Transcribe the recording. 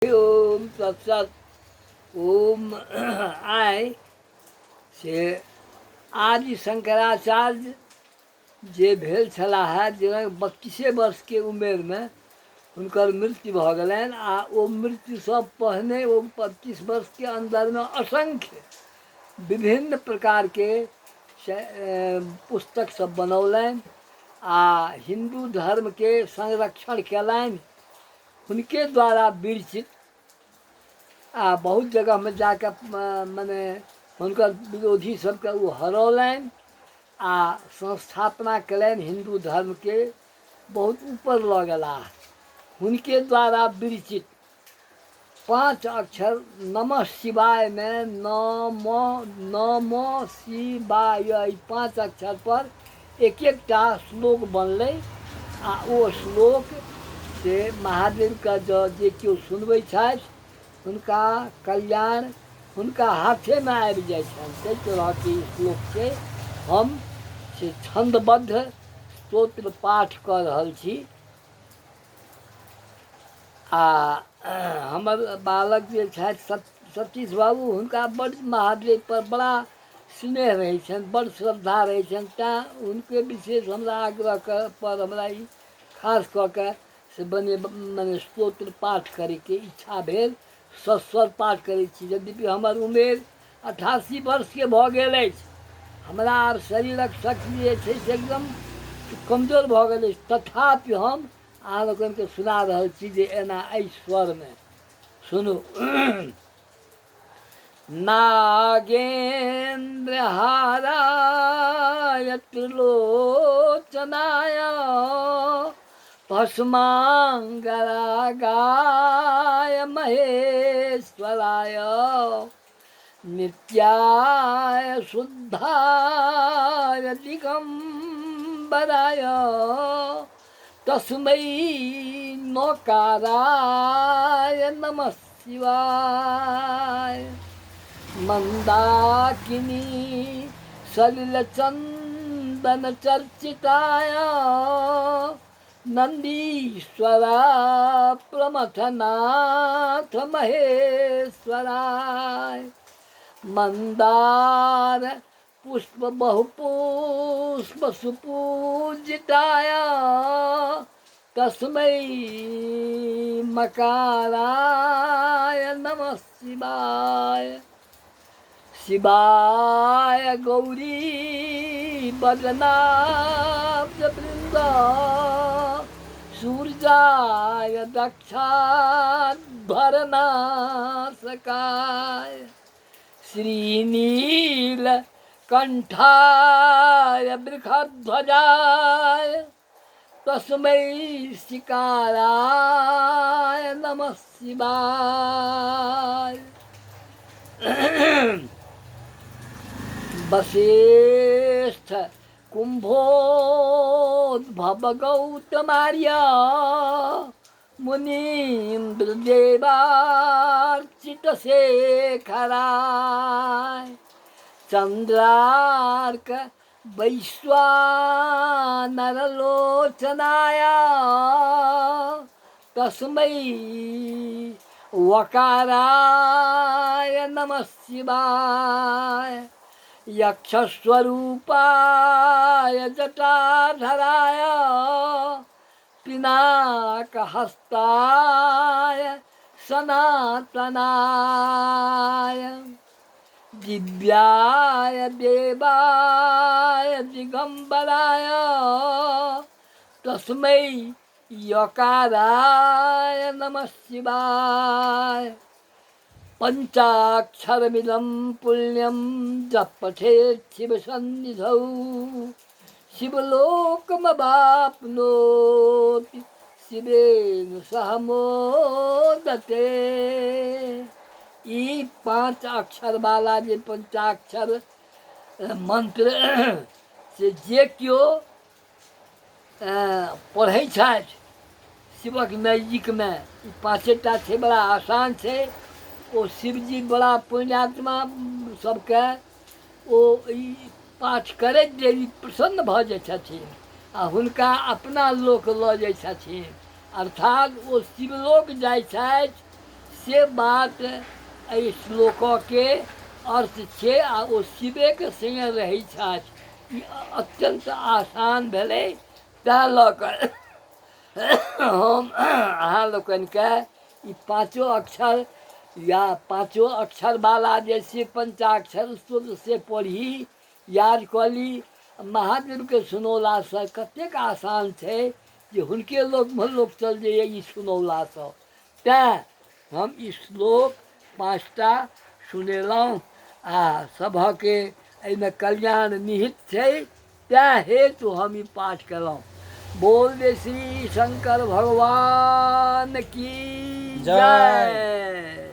ओम तत्सत। ओम आइ से आदि शंकराचार्य जे भेल छलाह जे 32 वर्षके उमेरमे हुनकर मृत्यु भऽ गेलनि आ ओ मृत्युसँ पहिने ओ 25 वर्षके अन्दरमे असंख्य विभिन्न प्रकारके पुस्तक सब बनौलनि आ हिंदू धर्मके संरक्षण कयलनि। हुनके द्वारा विरचित आ बहुत जगह में जाकर मने हुनकर विरोधी सबके ओ हरौलनि आ संस्थापना कयलनि हिंदू धर्म के बहुत ऊपर लऽ गेलाह। हुनके द्वारा विरचित 5 अक्षर नमः शिवाय में नम शिवाय, 5 अक्षर पर एक एकटा श्लोक बनलै आ ओ श्लोक से महादेव का जे केओ सुनबै छथि हुनका कल्याण हुनका हाथेमे आबि जाइ छनि। ताहि तरहके श्लोक छै। हम से छन्दबद्ध स्तोत्र पाठ कऽ रहल छी आ हमर बालक जे छथि सतीश बाबू हुनका बड़ महादेव पर बड़ा स्नेह रहै छनि, बड़ श्रद्धा रहै छनि। तेँ हुनके विशेष हमरा आग्रह पर हमरा ई खास कऽ के से मने स्तोत्र पाठ करैके इच्छा भेल। सस्वर पाठ करै छी। यद्यपि हमर उमेर 88 वर्षके भऽ गेल अछि, हमरा आर शरीरक शक्ति जे छै से एकदम कमजोर भऽ गेल अछि, तथापि हम अहाँ लोकनिके सुना रहल छी जे एना एहि स्वरमे सुनू। नागेन्द्र हाराय त्रिलोचनाय भस्मांगरागाय महेश्वराय नित्याय शुद्धाय दिगंबराय तस्मै नौकाराय नमः शिवाय। मंदाकिनी सलिलचंदन चर्चिताय नंदीश्वरा प्रमथनाथ महेश्वराय मंदार पुष्प बहुपुष्प सुपूजिताय तस्मै मकाराय नमः शिवाय। शिवाय गौरी बदनाब्ज वृंद सूर्याय दक्षाध्वरनाशकाय श्रीनील कंठाय वृषध्वजाय तस्मै शिकाराय नमः शिवाय। वशिष्ठ कुंभोद्भव गौतमार्य मुनीन्द्र देवार्चित शेखराय चंद्रार्क वैश्वानरलोचनाय तस्मै वकाराय नमः शिवाय। यक्षस्वरूपाय जटाधराय पिनाकहस्ताय सनातनाय दिव्याय देवाय दिगंबराय तस्मै यकाराय नमः शिवाय। पंचाक्षरमिदं पुण्यं जप पठेत् शिवसन्निधौ शिवलोकमवाप्नोति शिवेन सह मोदते। ई 5 अक्षर वाला जे पंचाक्षर मंत्र से जे केओ पढ़ै छथि शिवक नजदीकमे, ई 5टा छै, बड़ा आसान छै। ओ शिवजी बड़ा पुण्यात्मा सबके ओ ई पाठ करैत देवी प्रसन्न भऽ जाइ छथिन आ हुनका अपना लोक लऽ जाइ छथिन, अर्थात ओ शिवलोक जाइ छथि से बात एहि श्लोकके अर्थ छै आ ओ शिवेके सङ्गे रहै छथि। ई अत्यन्त आसान भेलै, ताहि लऽ कऽ हम अहाँ लोकनिके ई पाँचो अक्षर या पाँचो अक्षर वाला जे से पंचाक्षर सूत्र से पढ़ी, याद कऽ ली। महादेवके सुनौलासँ कतेक आसान छै जे हुनके लोक चल जाइए ई सुनौलासँ। तैँ हम ई श्लोक 5टा सुनेलहुँ आ सभके एहिमे कल्याण निहित छै, तैँ हेतु हम ई पाठ केलहुँ। बोल दे श्री शंकर भगवान की जय। जय।